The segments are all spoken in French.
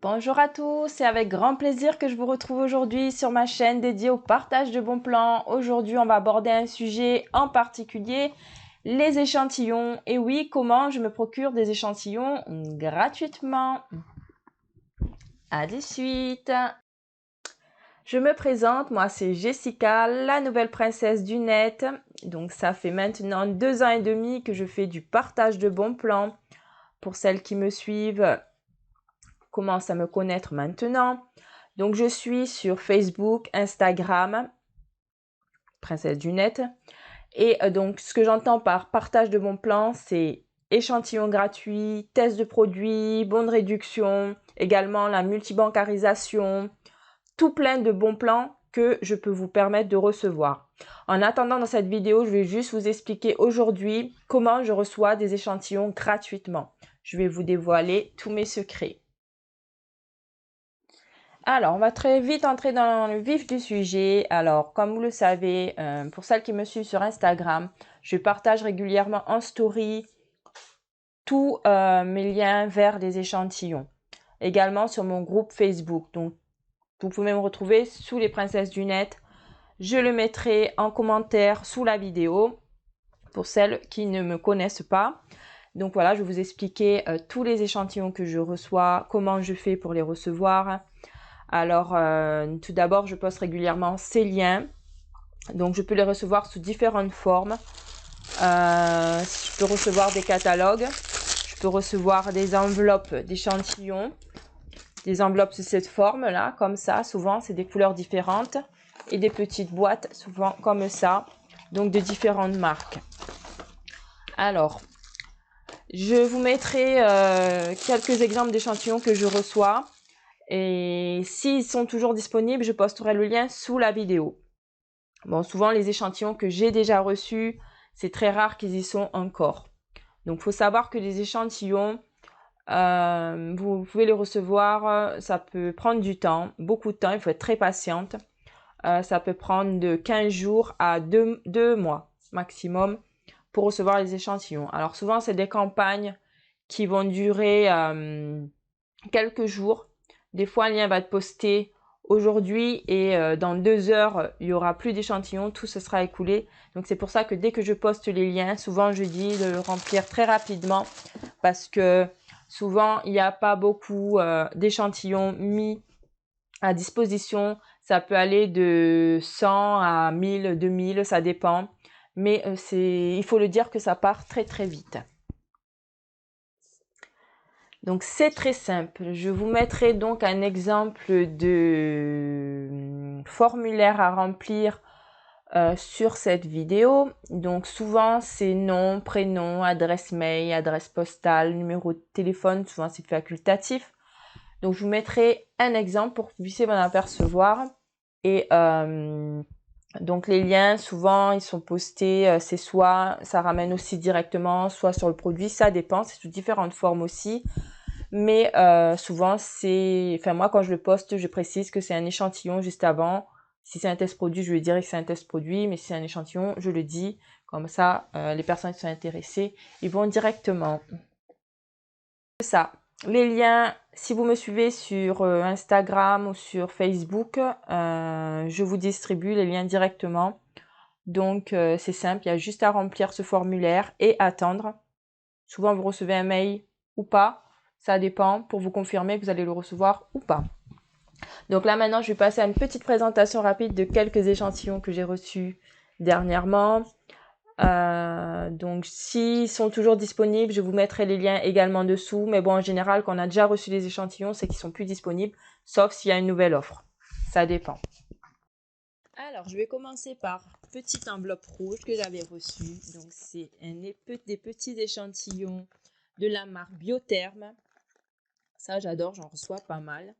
Bonjour à tous, c'est avec grand plaisir que je vous retrouve aujourd'hui sur ma chaîne dédiée au partage de bons plans. Aujourd'hui, on va aborder un sujet en particulier, les échantillons. Et oui, comment je me procure des échantillons gratuitement. À de suite. Je me présente, moi c'est Jessica, la nouvelle princesse du net. Donc ça fait maintenant 2 ans et demi que je fais du partage de bons plans. Pour celles qui me suivent, commencent à me connaître maintenant. Donc, je suis sur Facebook, Instagram, princesse du net. Et donc, ce que j'entends par partage de bons plans, c'est échantillons gratuits, tests de produits, bons de réduction, également la multibancarisation, tout plein de bons plans que je peux vous permettre de recevoir. En attendant, dans cette vidéo, je vais juste vous expliquer aujourd'hui comment je reçois des échantillons gratuitement. Je vais vous dévoiler tous mes secrets. Alors, on va très vite entrer dans le vif du sujet. Alors, comme vous le savez, pour celles qui me suivent sur Instagram, je partage régulièrement en story tous mes liens vers des échantillons. Également sur mon groupe Facebook. Donc, vous pouvez me retrouver sous les princesses du net. Je le mettrai en commentaire sous la vidéo pour celles qui ne me connaissent pas. Donc voilà, je vais vous expliquer tous les échantillons que je reçois, comment je fais pour les recevoir. Alors, tout d'abord, je poste régulièrement ces liens. Donc, je peux les recevoir sous différentes formes. Je peux recevoir des catalogues. Je peux recevoir des enveloppes d'échantillons. Des enveloppes de cette forme-là, comme ça. Souvent, c'est des couleurs différentes. Et des petites boîtes, souvent comme ça. Donc, de différentes marques. Alors, je vous mettrai quelques exemples d'échantillons que je reçois. Et s'ils sont toujours disponibles, je posterai le lien sous la vidéo. Bon, souvent les échantillons que j'ai déjà reçus, c'est très rare qu'ils y sont encore. Donc, il faut savoir que les échantillons, vous pouvez les recevoir, ça peut prendre du temps, beaucoup de temps, il faut être très patiente. Ça peut prendre de 15 jours à 2 mois maximum pour recevoir les échantillons. Alors, souvent, c'est des campagnes qui vont durer quelques jours. Des fois, un lien va être posté aujourd'hui et dans 2 heures, il n'y aura plus d'échantillons, tout se sera écoulé. Donc, c'est pour ça que dès que je poste les liens, souvent, je dis de le remplir très rapidement parce que souvent, il n'y a pas beaucoup d'échantillons mis à disposition. Ça peut aller de 100 à 1000, 2000, ça dépend. Mais il faut le dire que ça part très, très vite. Donc, c'est très simple. Je vous mettrai donc un exemple de formulaire à remplir sur cette vidéo. Donc, souvent, c'est nom, prénom, adresse mail, adresse postale, numéro de téléphone. Souvent, c'est facultatif. Donc, je vous mettrai un exemple pour que vous puissiez m'en apercevoir. Et donc, les liens, souvent, ils sont postés. C'est soit ça ramène aussi directement, soit sur le produit. Ça dépend. C'est sous différentes formes aussi. Mais souvent, moi, quand je le poste, je précise que c'est un échantillon juste avant. Si c'est un test produit, je lui dirai que c'est un test produit. Mais si c'est un échantillon, je le dis. Comme ça, les personnes qui sont intéressées, ils vont directement. C'est ça. Les liens, si vous me suivez sur Instagram ou sur Facebook, je vous distribue les liens directement. Donc, c'est simple. Il y a juste à remplir ce formulaire et attendre. Souvent, vous recevez un mail ou pas. Ça dépend pour vous confirmer que vous allez le recevoir ou pas. Donc là, maintenant, je vais passer à une petite présentation rapide de quelques échantillons que j'ai reçus dernièrement. Donc, s'ils sont toujours disponibles, je vous mettrai les liens également dessous. Mais bon, en général, quand on a déjà reçu les échantillons, c'est qu'ils sont plus disponibles, sauf s'il y a une nouvelle offre. Ça dépend. Alors, je vais commencer par petite enveloppe rouge que j'avais reçue. Donc, c'est des petits échantillons de la marque Biotherme. Ça, j'adore, j'en reçois pas mal.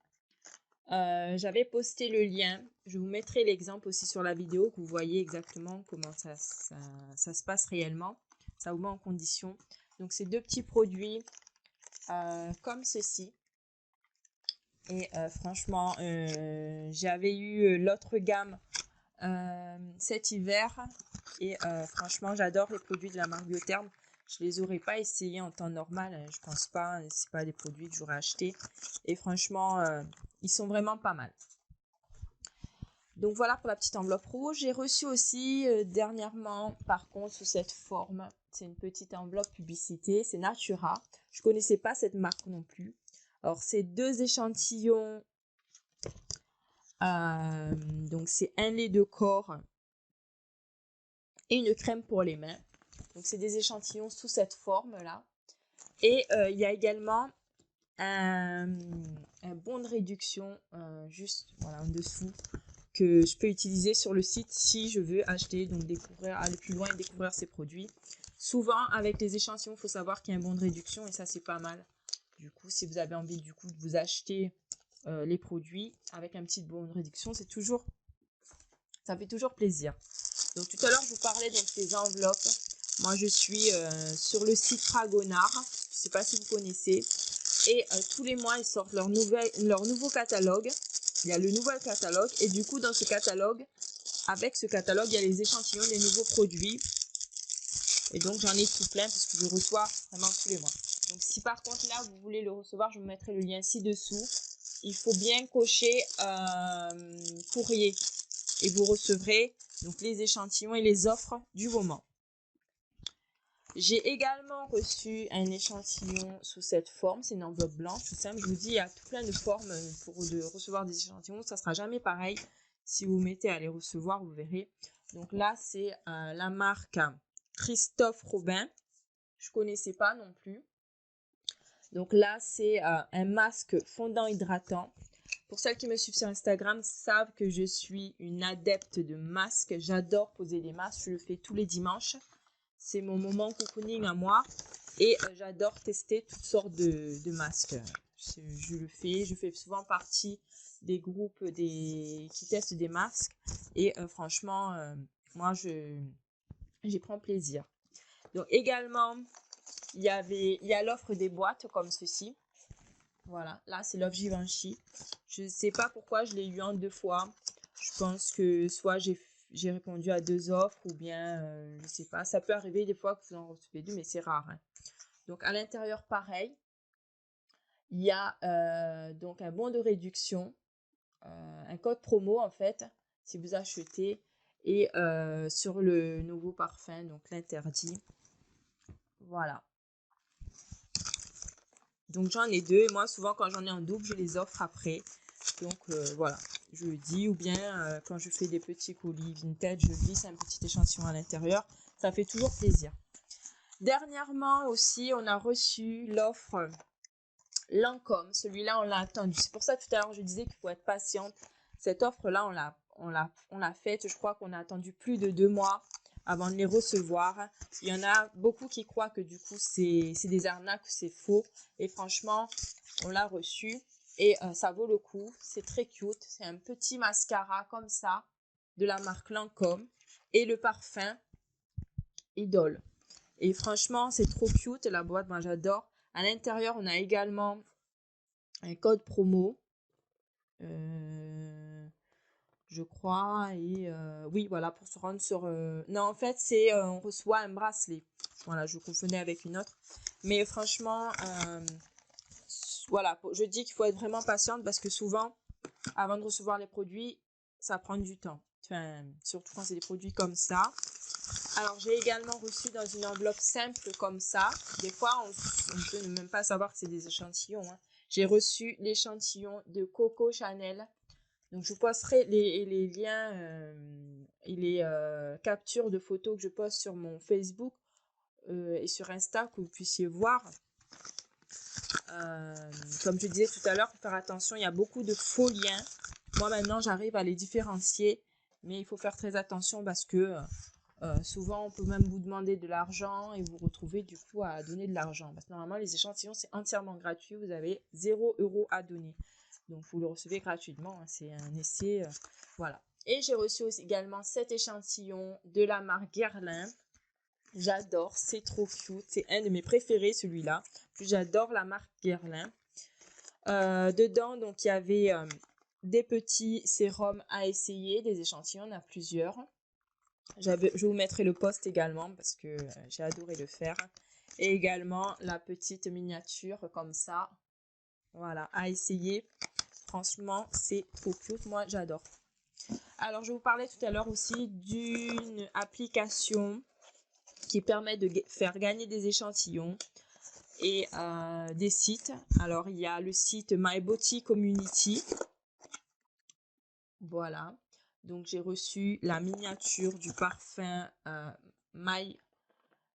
J'avais posté le lien. Je vous mettrai l'exemple aussi sur la vidéo, que vous voyez exactement comment ça se passe réellement. Ça vous met en condition. Donc, c'est 2 petits produits comme ceci. Et franchement, j'avais eu l'autre gamme cet hiver. Et franchement, j'adore les produits de la marque Biotherme. Je les aurais pas essayés en temps normal, hein, je pense pas, c'est pas des produits que j'aurais achetés. Et franchement, ils sont vraiment pas mal. Donc voilà pour la petite enveloppe rouge. J'ai reçu aussi dernièrement, par contre, sous cette forme, c'est une petite enveloppe publicité, c'est Natura. Je connaissais pas cette marque non plus. Alors c'est 2 échantillons, donc c'est un lait de corps et une crème pour les mains. Donc c'est des échantillons sous cette forme là. Et il y a également un bon de réduction juste voilà en dessous que je peux utiliser sur le site si je veux acheter, donc découvrir, aller plus loin et découvrir ces produits. Souvent avec les échantillons, il faut savoir qu'il y a un bon de réduction et ça c'est pas mal. Du coup, si vous avez envie du coup de vous acheter les produits avec un petit bon de réduction, c'est toujours, ça fait toujours plaisir. Donc tout à l'heure je vous parlais donc des enveloppes. Moi je suis sur le site Fragonard, je ne sais pas si vous connaissez. Et tous les mois, ils sortent leur nouveau catalogue. Il y a le nouvel catalogue. Et du coup, dans ce catalogue, avec ce catalogue, il y a les échantillons des nouveaux produits. Et donc, j'en ai tout plein parce que je reçois vraiment tous les mois. Donc, si par contre, là, vous voulez le recevoir, je vous mettrai le lien ci-dessous. Il faut bien cocher courrier. Et vous recevrez donc les échantillons et les offres du moment. J'ai également reçu un échantillon sous cette forme, c'est une enveloppe blanche, tout simple. Je vous dis, il y a tout plein de formes pour recevoir des échantillons, ça sera jamais pareil. Si vous mettez à les recevoir, vous verrez. Donc là, c'est la marque Christophe Robin, je connaissais pas non plus. Donc là, c'est un masque fondant hydratant. Pour celles qui me suivent sur Instagram, savent que je suis une adepte de masques. J'adore poser des masques, je le fais tous les dimanches. C'est mon moment cocooning à moi et j'adore tester toutes sortes de masques. Je fais souvent partie des groupes qui testent des masques et franchement, moi j'y prends plaisir. Donc également, il y a l'offre des boîtes comme ceci. Voilà, là c'est l'offre Givenchy. Je ne sais pas pourquoi je l'ai eu en 2 fois. Je pense que soit j'ai répondu à 2 offres ou bien, je sais pas. Ça peut arriver des fois que vous en recevez 2, mais c'est rare. Hein. Donc, à l'intérieur, pareil. Il y a donc un bon de réduction, un code promo en fait, si vous achetez. Et sur le nouveau parfum, donc l'interdit. Voilà. Donc, j'en ai 2. Et moi, souvent, quand j'en ai en double, je les offre après. Donc, voilà. Je le dis, ou bien quand je fais des petits colis vintage, je glisse un petit échantillon à l'intérieur. Ça fait toujours plaisir. Dernièrement aussi, on a reçu l'offre Lancôme. Celui-là, on l'a attendu. C'est pour ça tout à l'heure, je disais qu'il faut être patiente. Cette offre-là, on l'a faite. Je crois qu'on a attendu plus de 2 mois avant de les recevoir. Il y en a beaucoup qui croient que du coup, c'est des arnaques, c'est faux. Et franchement, on l'a reçu. Et ça vaut le coup, c'est très cute, c'est un petit mascara comme ça, de la marque Lancôme, et le parfum Idole. Et franchement, c'est trop cute, la boîte, moi j'adore. À l'intérieur, on a également un code promo, je crois, et oui, voilà, pour se rendre sur... Non, en fait, c'est on reçoit un bracelet. Voilà, je confondais avec une autre. Mais franchement... voilà, je dis qu'il faut être vraiment patiente parce que souvent, avant de recevoir les produits, ça prend du temps. Enfin, surtout quand c'est des produits comme ça. Alors, j'ai également reçu dans une enveloppe simple comme ça. Des fois, on peut ne même pas savoir que c'est des échantillons. Hein. J'ai reçu l'échantillon de Coco Chanel. Donc, je vous posterai les liens et les captures de photos que je poste sur mon Facebook et sur Insta que vous puissiez voir. Comme je disais tout à l'heure, il faut faire attention, il y a beaucoup de faux liens. Moi maintenant j'arrive à les différencier, mais il faut faire très attention parce que souvent on peut même vous demander de l'argent et vous retrouver du coup à donner de l'argent. Parce que normalement les échantillons c'est entièrement gratuit, vous avez 0 € à donner. Donc vous le recevez gratuitement, hein, c'est un essai, voilà. Et j'ai reçu aussi également cet échantillon de la marque Guerlain. J'adore, c'est trop cute, c'est un de mes préférés celui-là. J'adore la marque Guerlain. Dedans, donc il y avait des petits sérums à essayer, des échantillons, on a plusieurs. Je vous mettrai le post également parce que j'ai adoré le faire. Et également la petite miniature comme ça. Voilà, à essayer. Franchement, c'est trop cute. Moi, j'adore. Alors, je vous parlais tout à l'heure aussi d'une application qui permet de faire gagner des échantillons et des sites. Alors, il y a le site My Beauty Community. Voilà. Donc, j'ai reçu la miniature du parfum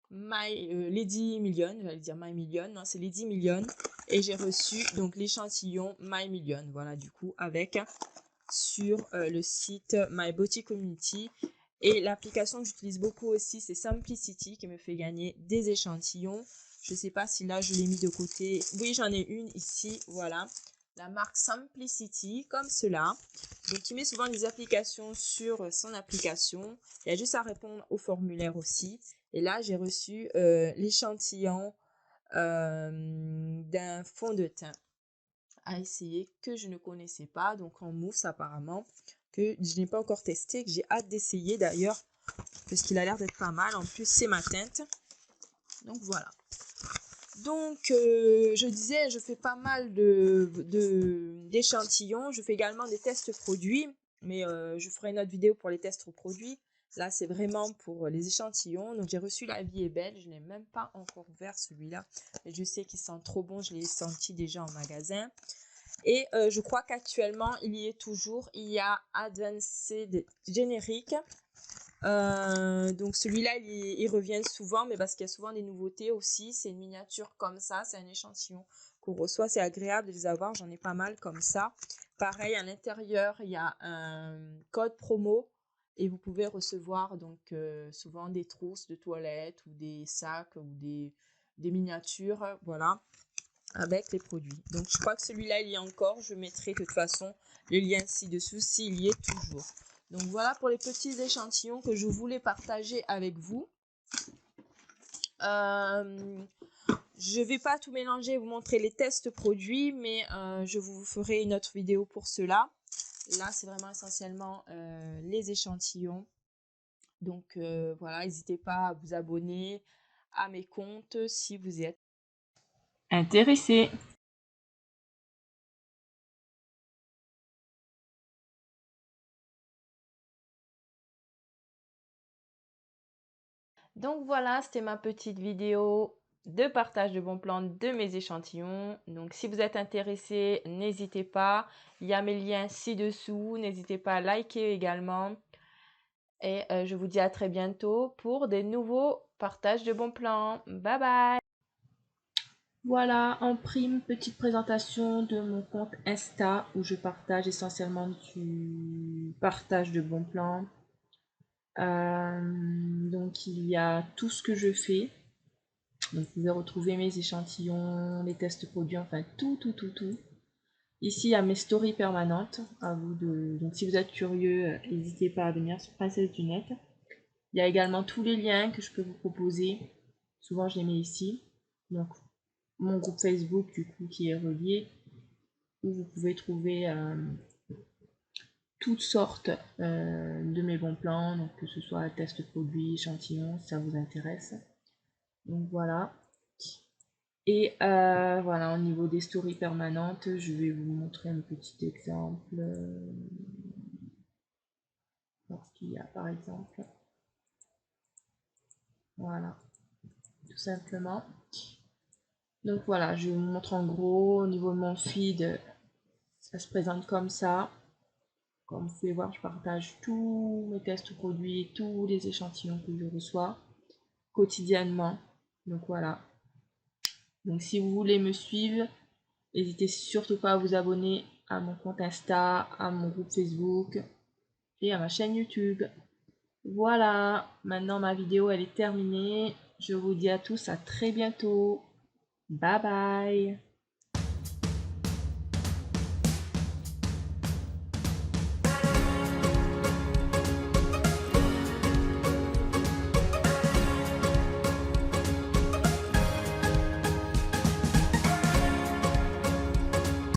Lady Million. J'allais dire My Million. Non, c'est Lady Million. Et j'ai reçu donc l'échantillon My Million. Voilà, du coup, avec sur le site My Beauty Community. Et l'application que j'utilise beaucoup aussi, c'est Simplicity qui me fait gagner des échantillons. Je ne sais pas si là, je l'ai mis de côté. Oui, j'en ai une ici, voilà. La marque Simplicity, comme cela. Donc, il met souvent des applications sur son application. Il y a juste à répondre au formulaire aussi. Et là, j'ai reçu l'échantillon d'un fond de teint à essayer que je ne connaissais pas, donc en mousse apparemment, que je n'ai pas encore testé, que j'ai hâte d'essayer d'ailleurs, parce qu'il a l'air d'être pas mal. En plus, c'est ma teinte. Donc voilà. Donc, je disais, je fais pas mal d'échantillons. Je fais également des tests produits, mais je ferai une autre vidéo pour les tests produits. Là, c'est vraiment pour les échantillons. Donc, j'ai reçu La Vie est belle. Je ne l'ai même pas encore ouvert celui-là. Mais je sais qu'il sent trop bon. Je l'ai senti déjà en magasin. Et je crois qu'actuellement, il y est toujours. Il y a Advanced Generic. Donc celui-là, il revient souvent, mais parce qu'il y a souvent des nouveautés aussi. C'est une miniature comme ça. C'est un échantillon qu'on reçoit. C'est agréable de les avoir. J'en ai pas mal comme ça. Pareil, à l'intérieur, il y a un code promo. Et vous pouvez recevoir donc souvent des trousses de toilette ou des sacs ou des miniatures. Voilà, avec les produits. Donc je crois que celui-là il y a encore, je mettrai de toute façon le lien ci-dessous s'il y est toujours. Donc voilà pour les petits échantillons que je voulais partager avec vous. Je vais pas tout mélanger et vous montrer les tests produits, mais je vous ferai une autre vidéo pour cela. Là c'est vraiment essentiellement les échantillons. Donc voilà, n'hésitez pas à vous abonner à mes comptes si vous êtes intéressé. Donc voilà, c'était ma petite vidéo de partage de bons plans de mes échantillons. Donc si vous êtes intéressé, n'hésitez pas. Il y a mes liens ci-dessous. N'hésitez pas à liker également. Et je vous dis à très bientôt pour des nouveaux partages de bons plans. Bye bye! Voilà, en prime, petite présentation de mon compte Insta où je partage essentiellement du partage de bons plans. Donc il y a tout ce que je fais. Donc vous pouvez retrouver mes échantillons, les tests produits, enfin tout. Ici, il y a mes stories permanentes. À vous de... Donc si vous êtes curieux, n'hésitez pas à venir sur Princesse du Net. Il y a également tous les liens que je peux vous proposer. Souvent, je les mets ici. Donc mon groupe Facebook, du coup, qui est relié, où vous pouvez trouver toutes sortes de mes bons plans, donc que ce soit test produit, échantillons, si ça vous intéresse. Donc voilà. Et voilà, au niveau des stories permanentes, je vais vous montrer un petit exemple. Ce qu'il y a par exemple. Voilà, tout simplement. Donc voilà, je vous montre en gros, au niveau de mon feed, ça se présente comme ça. Comme vous pouvez voir, je partage tous mes tests produits, tous les échantillons que je reçois quotidiennement. Donc voilà. Donc si vous voulez me suivre, n'hésitez surtout pas à vous abonner à mon compte Insta, à mon groupe Facebook et à ma chaîne YouTube. Voilà, maintenant ma vidéo elle est terminée. Je vous dis à tous à très bientôt. Bye bye.